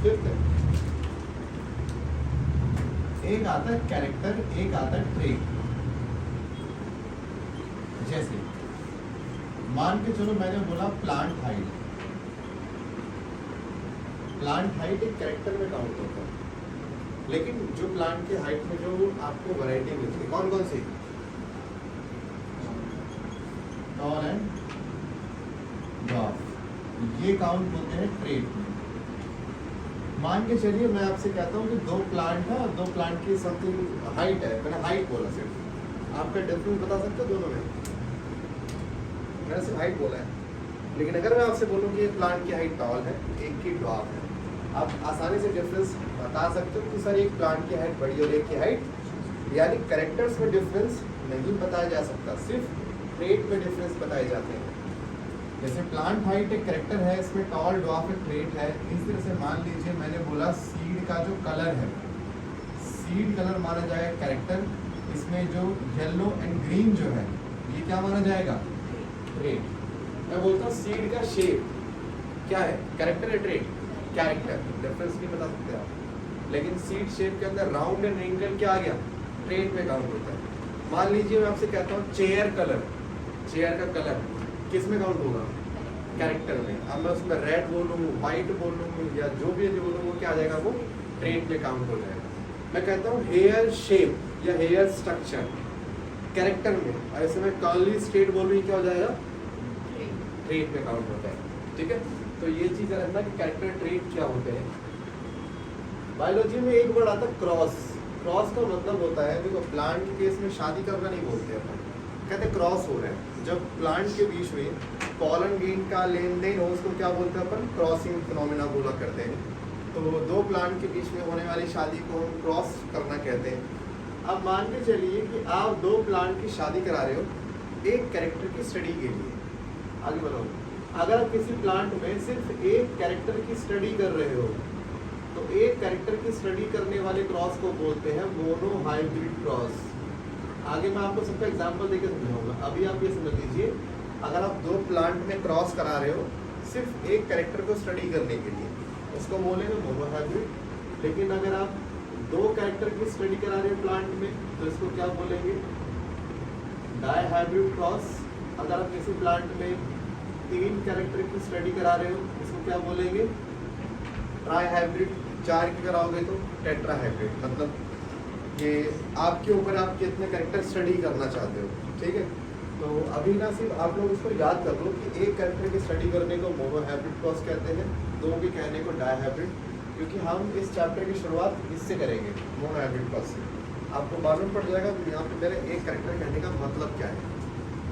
Fifth है, एक आता है कैरेक्टर, एक आता है ट्रेट। जैसे मान के चलो मैंने बोला प्लांट हाइट, प्लांट हाइट एक कैरेक्टर में काउंट होता है, लेकिन जो प्लांट के हाइट में जो आपको वैरायटी मिलती है कौन कौन सी, टॉल एंड ड्वार्फ, ये काउंट होते हैं ट्रेट में। मान के चलिए मैं आपसे कहता हूँ कि दो प्लांट है, दो प्लांट की समथिंग हाइट है, मैंने हाइट बोला सिर्फ, आपका डिफरेंस बता सकते हो दोनों में, मैंने सिर्फ हाइट बोला है। लेकिन अगर मैं आपसे बोलूँ कि ये प्लांट की हाइट टॉल है, एक की ड्वार्फ है, आप आसानी से डिफरेंस बता सकते हो कि सर एक प्लांट की हाइट बड़ी और एक की हाइट, यानी कैरेक्टर्स में डिफरेंस नहीं बताया जा सकता, सिर्फ ट्रेट में डिफरेंस बताए जाते हैं। जैसे प्लांट हाइट एक कैरेक्टर है, इसमें टॉल ड्वार्फ एक ट्रेट है। इस तरह से मान लीजिए मैंने बोला सीड का जो कलर है, सीड कलर माना जाएगा कैरेक्टर, इसमें जो येलो एंड ग्रीन जो है ये क्या माना जाएगा, ट्रेट। मैं बोलता हूँ सीड का शेप क्या है, कैरेक्टर है ट्रेट, कैरेक्टर डिफरेंस नहीं बता सकते आप, लेकिन सीड शेप के अंदर राउंड एंड एंगल क्या आ गया, ट्रेट में काउंट होता है। मान लीजिए मैं आपसे कहता हूँ चेयर कलर, चेयर का कलर किस में काउंट होगा, कैरेक्टर में। अब मैं उसमें रेड बोलूँ, व्हाइट बोलूँ या जो भी बोलूँ वो क्या आ जाएगा, वो ट्रेट में काउंट हो जाएगा। मैं कहता हूँ हेयर शेप या हेयर स्ट्रक्चर कैरेक्टर में, ऐसे में कर्ली स्ट्रेट बोल रही क्या हो जाएगा, ट्रेट में काउंट होता है। ठीक है, तो ये चीज़ रखना कि कैरेक्टर ट्रेट क्या होते हैं। बायोलॉजी में एक वर्ड आता है क्रॉस, क्रॉस का मतलब होता है, देखो प्लांट के केस में शादी करना नहीं बोलते अपन, कहते हैं क्रॉस हो रहा है। जब प्लांट के बीच में पॉलन ग्रेन का लेन देन हो उसको क्या बोलते हैं अपन, क्रॉसिंग फिनोमेना बोला करते हैं। तो दो प्लांट के बीच में होने वाली शादी को हम क्रॉस करना कहते हैं। अब मान के चलिए कि आप दो प्लांट की शादी करा रहे हो एक कैरेक्टर की स्टडी के लिए, आगे बढ़ो। अगर आप किसी प्लांट में सिर्फ एक कैरेक्टर की स्टडी कर रहे हो तो एक कैरेक्टर की स्टडी करने वाले क्रॉस को बोलते हैं मोनो हाइब्रिड क्रॉस। आगे मैं आपको सबका एग्जांपल देकर समझाऊंगा, अभी आप ये समझ लीजिए, अगर आप दो प्लांट में क्रॉस करा रहे हो सिर्फ एक कैरेक्टर को स्टडी करने के लिए, उसको बोलेंगे मोनो हाइब्रिड। लेकिन अगर आप दो कैरेक्टर की स्टडी करा रहे हो प्लांट में तो इसको क्या बोलेंगे, डाई हाइब्रिड क्रॉस। अगर आप किसी प्लांट में तीन कैरेक्टर की स्टडी करा रहे हो इसको क्या बोलेंगे, ट्राई हाइब्रिड। चार की कराओगे तो टेट्रा हाइब्रिड। मतलब ये आपके ऊपर आप कितने कैरेक्टर स्टडी करना चाहते हो। ठीक है, तो अभी ना सिर्फ आप लोग इसको याद कर लो कि एक कैरेक्टर की स्टडी करने को मोनो हाइब्रिड क्रॉस कहते हैं, दो के कहने को डाई हाइब्रिड, क्योंकि हम इस चैप्टर की शुरुआत इससे करेंगे, मोनो हाइब्रिड क्रॉस से। आपको मालूम पड़ जाएगा यहाँ पे मेरे एक कैरेक्टर कहने का मतलब क्या है।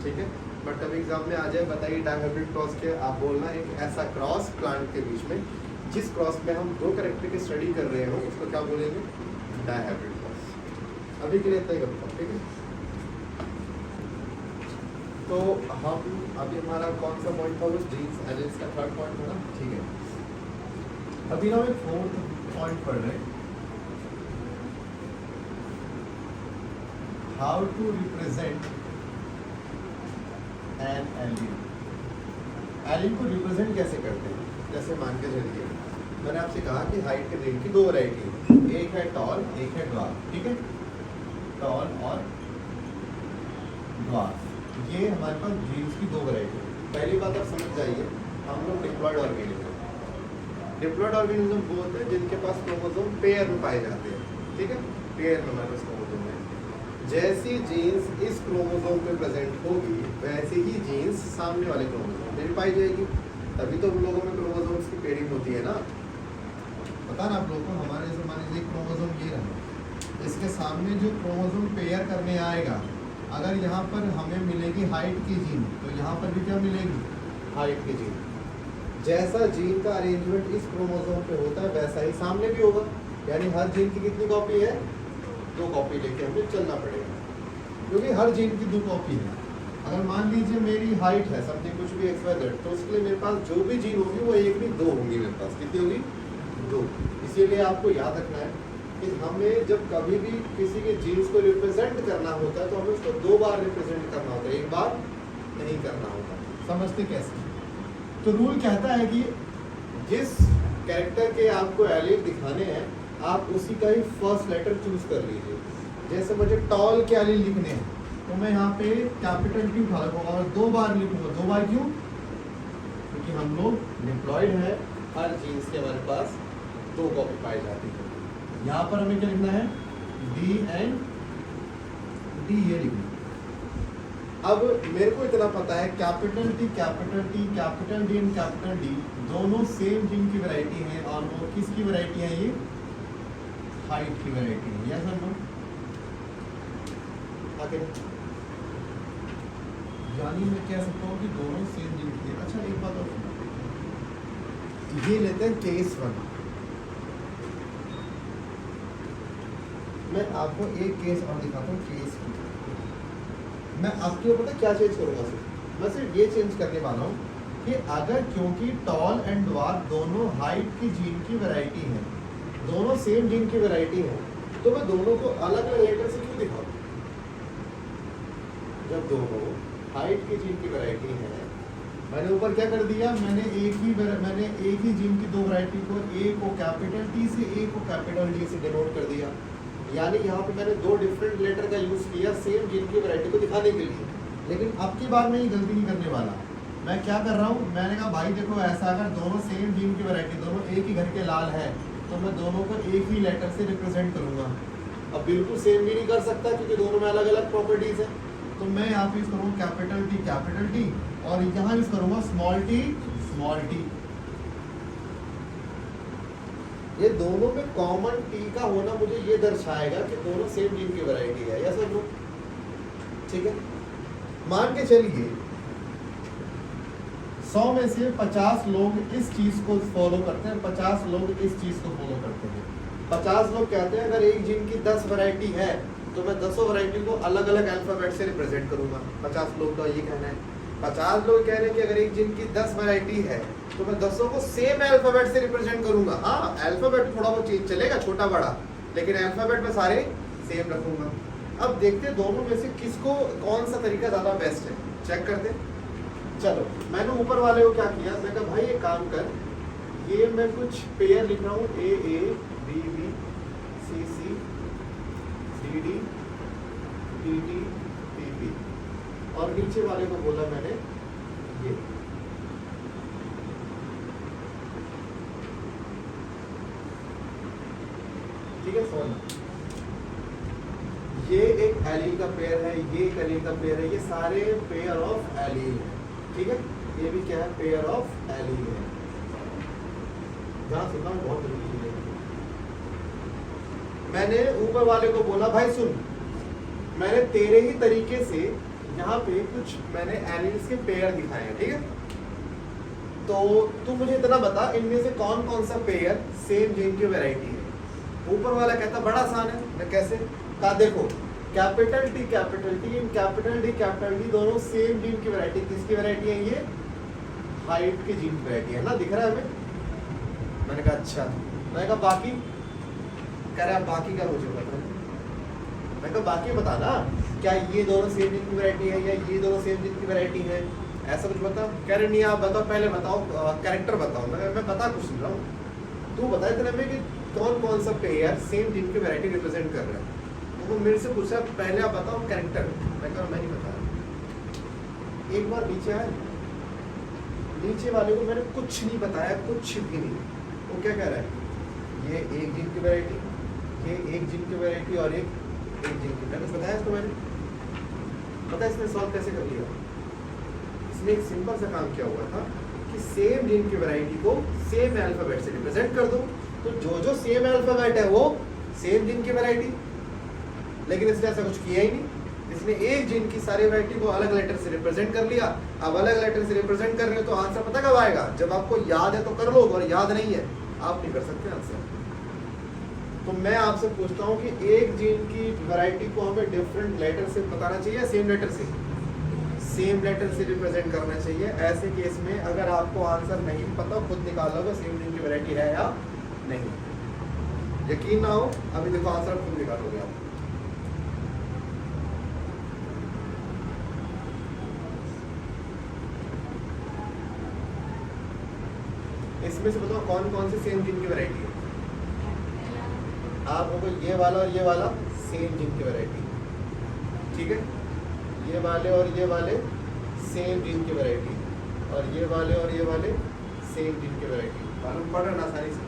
ठीक है, बट कभी एग्जाम में आ जाए बताइए डाई हाइब्रिड क्रॉस के, आप बोलना एक ऐसा क्रॉस प्लांट के बीच में जिस क्रॉस में हम दो कैरेक्टर की स्टडी कर रहे हो उसको क्या बोलेंगे, डाई हाइब्रिड क्रॉस। अभी के लिए इतना ही करता हूँ। ठीक है, तो हम अभी हमारा कौन सा पॉइंट था, वो जीन्स एलियंस का थर्ड पॉइंट था ना। ठीक है, अभी ना हम फोर्थ पॉइंट पढ़ रहे हैं, how to represent an alien. Alien को रिप्रेजेंट कैसे करते हैं, जैसे मान के चलिए मैंने आपसे कहा कि हाइट के रेंज की दो वैरायटी है, एक है टॉल एक है ड्वार्फ। ठीक है, टॉल और ड्वार्फ ये हमारे पास जीन्स की दो वैरायटी है। पहली बात आप समझ जाइए, हम लोग डिप्लॉयड ऑर्गेनिज्म, डिप्लॉयड ऑर्गेनिज्म वो होते हैं जिनके पास क्रोमोसोम पेयर में पाए जाते हैं। ठीक है, पेयर में हमारे पास क्रोमोसोम है। जैसी जीन्स इस क्रोमोसोम पे प्रेजेंट होगी वैसे ही जीन्स सामने वाले क्रोमोसोम में भी पाई जाएगी, तभी तो हम लोगों में क्रोमोसोम्स की पेयरिंग होती है ना। पता ना आप लोगों को, हमारे जैसे मान लीजिए क्रोमोसोम ये रहा, इसके सामने जो क्रोमोसोम पेयर करने आएगा, अगर यहाँ पर हमें मिलेगी हाइट की जीन तो यहाँ पर भी क्या मिलेगी, हाइट की जीन। जैसा जीन का अरेंजमेंट इस क्रोमोसोम पे होता है वैसा ही सामने भी होगा, यानी हर जीन की कितनी कॉपी है, दो कॉपी लेके हमें चलना पड़ेगा, क्योंकि हर जीन की दो कॉपी है। अगर मान लीजिए मेरी हाइट है समथिंग कुछ भी XYZ, तो उसके लिए मेरे पास जो भी जीन होगी वो एक नहीं दो होंगी मेरे पास, कितनी होगी, दो। इसीलिए आपको याद रखना है कि हमें जब कभी भी किसी के जीन्स को रिप्रेजेंट करना होता है तो हमें उसको दो बार रिप्रेजेंट करना होता है, एक बार नहीं करना होता। समझते कैसे? तो रूल कहता है कि जिस कैरेक्टर के आपको एलील दिखाने हैं, आप उसी का ही फर्स्ट लेटर चूज कर लीजिए। जैसे मुझे टॉल के एलील लिखने हैं तो मैं यहाँ पे कैपिटल T उठा लूँगा और 2 बार लिखूंगा। 2 बार क्यों? क्योंकि हम लोग डिप्लॉयड है, हर जीन्स के हमारे पास 2 कॉपी पाई जाती है। यहाँ पर हमें क्या लिखना है? D एंड D ये लिखना। अब मेरे को इतना पता है capital T, capital D and capital D दोनों सेम जीन की वैरायटी है, और वो किसकी वैरायटी है? ये हाइट की वैरायटी है। यस और नो? आगे यानी मैं कह सकता हूँ कि दोनों सेम जीन की है। अच्छा एक बात और, ये लेते हैं केस 1। मैं आपको एक केस और दिखाता हूँ, केस 2। मैं आपके ऊपर पता क्या चेंज करूंगा? मैं सिर्फ ये चेंज करने वाला हूँ कि अगर, क्योंकि टॉल एंड ड्वार्फ दोनों हाइट की जीन की वैरायटी है, दोनों सेम जीन की वैरायटी है, तो मैं दोनों को अलग अलग लेटर से क्यों दिखाऊं? जब दोनों हाइट की जीन की वैरायटी है, मैंने ऊपर क्या कर दिया? मैंने एक ही जीन की 2 वैरायटी को, ए को कैपिटल T से, ए को कैपिटल D से डिनोट कर दिया। यानी यहाँ पे मैंने 2 डिफरेंट लेटर का यूज किया सेम जीन की वैरायटी को दिखाने के लिए। लेकिन अब की बार मैं ये गलती नहीं करने वाला। मैं क्या कर रहा हूँ? मैंने कहा भाई देखो, ऐसा अगर दोनों सेम जीन की वैरायटी, दोनों एक ही घर के लाल है, तो मैं दोनों को एक ही लेटर से रिप्रेजेंट करूंगा। अब बिल्कुल सेम भी नहीं कर सकता क्योंकि दोनों में अलग अलग प्रॉपर्टीज है। तो मैं यहाँ पे यूज करूँगा कैपिटल T और यहाँ यूज करूँगा स्मॉल t। ये दोनों में कॉमन T का होना मुझे ये दर्शाएगा कि दोनों सेम जीन की वैरायटी है। या सब लोग ठीक है? मान के चलिए 100 में से 50 लोग इस चीज को फॉलो करते हैं, 50 लोग इस चीज को फॉलो करते हैं। 50 लोग कहते हैं अगर एक जीन की 10 वैरायटी है तो मैं 10 वैरायटी को अलग अलग अल्फाबेट से रिप्रेजेंट करूंगा। 50 लोग का ये कहना है। 50 लोग कह रहे हैं कि अगर एक जीन की 10 वैरायटी है तो मैं 10 को सेम अल्फाबेट से रिप्रेजेंट करूंगा। हाँ, अल्फाबेट थोड़ा बहुत चेंज चलेगा, छोटा बड़ा, लेकिन अल्फाबेट में सारे सेम रखूंगा। अब देखते हैं दोनों में से किसको, कौन सा तरीका ज्यादा बेस्ट है, चेक करते। चलो, मैंने ऊपर वाले को क्या किया, मैं कहा भाई ये काम कर, ये मैं कुछ पेयर लिख रहा हूँ, AA BB CC DD DD PP, और नीचे वाले को बोला मैंने ये। ठीक है, फोन ये एक एलील का पेयर है, ये एक एलील का पेयर है, ये सारे पेयर ऑफ एलील है। ठीक है, ये भी क्या है? पेयर ऑफ एलील है। ध्यान सुनना बहुत जरूरी है। मैंने ऊपर वाले को बोला भाई सुन, मैंने तेरे ही तरीके से यहाँ पे कुछ मैंने एलील्स के पेयर दिखाए हैं। ठीक है, तो तू मुझे इतना बता इनमें से कौन कौन सा पेयर सेम जीन की वैरायटी है। ऊपर वाला कहता बड़ा आसान है। मैं कैसे? कहा देखो, capital T and capital D दोनों सेम जीन की वैरायटी। किसकी वैरायटी है? ये हाइट की जीन की वैरायटी है ना, दिख रहा है हमें? मैंने कहा अच्छा। मैंने कहा बाकी? कह रहा बाकी का मुझे पता है। मैं कहा बाकी बता ना, क्या ये दोनों सेम जीन की वैरायटी है या ये दोनों सेम जीन की वैरायटी है, ऐसा कुछ बताओ। कह रहे नहीं आप बताओ, पहले बताओ, कैरेक्टर बताओ। मैं बता कुछ नहीं रहा हूँ, तू बता इतने में कि कौन कौन सा पेयर सेम जीन की वैरायटी रिप्रेजेंट कर रहा है। तो वो मेरे से पूछा पहले आप बताओ कैरेक्टर। मैं कहा मैं नहीं बता। एक बार नीचे आए, नीचे वाले को मैंने कुछ नहीं बताया, कुछ भी नहीं। वो क्या कह रहा है? ये एक जीन की वैरायटी, ये एक जीन की वैरायटी और एक जीन की। मैंने बताया इसको, मैंने पता इसने सॉल्व कैसे कर लिया? इसने एक सिंपल सा काम किया हुआ था कि सेम जीन की वैरायटी को सेम अल्फाबेट से रिप्रेजेंट कर दो, तो जो सेम अल्फाबेट है वो सेम जीन की वैरायटी। लेकिन इसने ऐसा कुछ किया ही नहीं। इसने एक जीन की सारी वैरायटी को अलग लेटर से रिप्रेजेंट कर लिया। अब अलग लेटर से रिप्रेजेंट कर रहे हो तो आंसर पता कब आएगा? जब आपको याद है तो कर लो, और याद नहीं है आप नहीं कर सकते आंसर। तो मैं आपसे पूछता हूँ कि एक जीन की वैरायटी को हमें डिफरेंट लेटर से बताना चाहिए, सेम लेटर से? सेम लेटर से रिप्रेजेंट करना चाहिए। ऐसे केस में अगर आपको आंसर नहीं पता, खुद निकाल लोगे सेम जीन की वैरायटी है या नहीं। यकीन ना हो, अभी देखो आंसर खुद निकालोगे आप। इसमें से बताओ कौन कौन सी सेम जीन की वैरायटी है? आप होगा ये वाला और ये वाला सेम जीन की वैरायटी, ठीक है। ये वाले और ये वाले सेम जीन की वैरायटी, और ये वाले और ये वाले सेम जीन की वैरायटी। मालूम पड़ रहा ना आसानी से?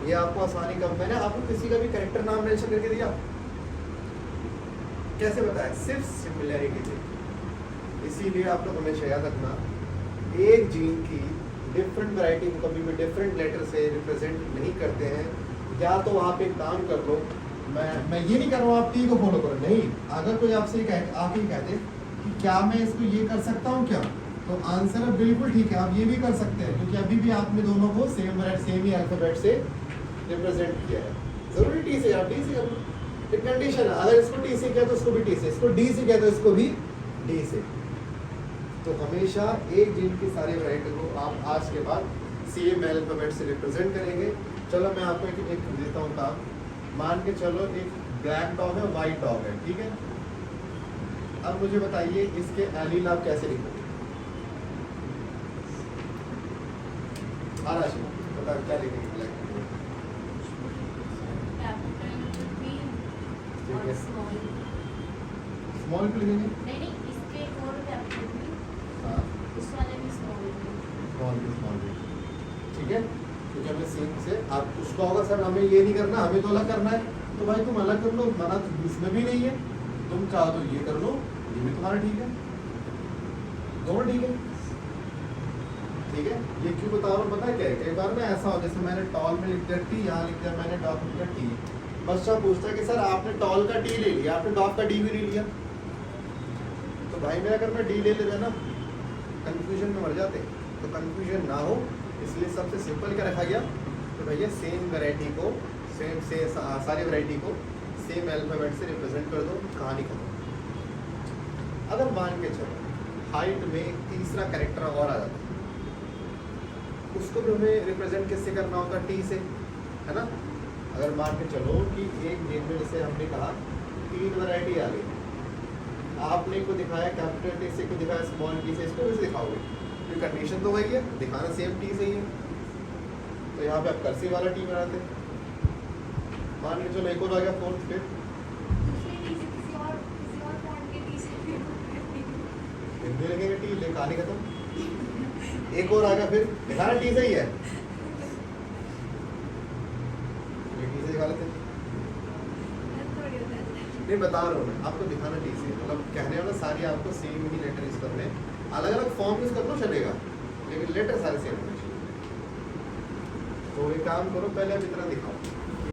ये आपको आसानी कम, मैंने आपको किसी का भी कैरेक्टर नाम मेंशन करके दिया, कैसे बताया? सिर्फ सिमिलैरिटी से। इसीलिए आप लोग हमेशा याद रखना, एक जीन की डिफरेंट वैरायटी को कभी भी डिफरेंट लेटर से रिप्रेजेंट नहीं करते हैं। या तो आप एक काम कर लो, मैं ये नहीं कर रहा हूँ आप टी को फॉलो करो, नहीं। अगर कोई आपसे आके कहते कि क्या मैं इसको ये कर सकता हूँ क्या, तो आंसर है बिल्कुल ठीक है, आप ये भी कर सकते हैं, क्योंकि अभी भी आपने दोनों को सेम ही अल्फाबेट से रिप्रेजेंट किया है। जरूरी टी से, आप डी से कर लो, एक कंडीशन है। अगर इसको टी से किया तो इसको भी टी से, इसको डी से किया तो इसको भी डी से। तो हमेशा एक जीन की सारी वैरायटी को आप आज के बाद सेम अल्फाबेट से रिप्रेजेंट करेंगे। चलो मैं आपको एक देता हूँ काम। मान के चलो एक ब्लैक डॉग है, व्हाइट डॉग है, ठीक है। अब मुझे बताइए इसके एलील आप कैसे लिखोगे? राशि बता क्या लिखेंगे ब्लैक में? ठीक है, स्मॉल पे लिखेंगे। नहीं इसके और कैपिटल में, हाँ, इस वाले में स्मॉल में। स्मॉल पे, ठीक है। क्योंकि हमें सेम से आप उसको होगा सर हमें ये नहीं करना, हमें तो अलग करना है, तो भाई तुम अलग कर लो, मना तो इसमें भी नहीं है। तुम चाहो तो ये कर लो, ये भी तुम्हारा ठीक है, दोनों ठीक है, ठीक है। ये क्यों बता रहा हूँ पता है क्या है? कई बार ना ऐसा हो, जैसे मैंने टॉल में लिख दिया टी, यहाँ लिख दिया मैंने डॉग में लिख दिया टी। बच्चा पूछता है कि सर आपने टॉल का टी ले लिया, आपने डॉग का डी भी नहीं लिया। तो भाई मेरा अगर मैं डी ले लेता ना, कंफ्यूजन में मर जाते। तो कंफ्यूजन ना हो इसलिए सबसे सिंपल क्या रखा गया, तो भैया सेम वैरायटी को सारी वैरायटी को सेम अल्फाबेट से रिप्रेजेंट कर दो, कहानी खत्म। अगर मान के चलो हाइट में एक तीसरा कैरेक्टर और आ जाता, उसको भी हमें रिप्रेजेंट किससे करना होगा? टी से, है ना। अगर मान के चलो कि एक जीन में जैसे हमने कहा 3 वैरायटी आ गई, आपने को दिखाया कैपिटल टी से, को दिखाया स्मॉल टी से, इसको कैसे दिखाओगे? तो कंडीशन तो वही है, दिखाना सेम टी से ही है। तो यहाँ पे आप कर्सिव वाला टी बनाते, मान के चलो एक और आ गया फोर्थ, फिर हिंदी लगेगा टी, ले कहानी खत्म। एक और आ गया, फिर दिखाना टी से ही है, टी से दिखा लेते। नहीं बता रहा हूँ मैं आपको, दिखाना टी से, मतलब कहने वाला सारी आपको सेम ही लेटर यूज करने, अलग अलग फॉर्म यूज कर लो चलेगा, लेकिन लेटर सारे सेम होने चाहिए। तो एक काम करो, पहले आप इतना दिखाओ।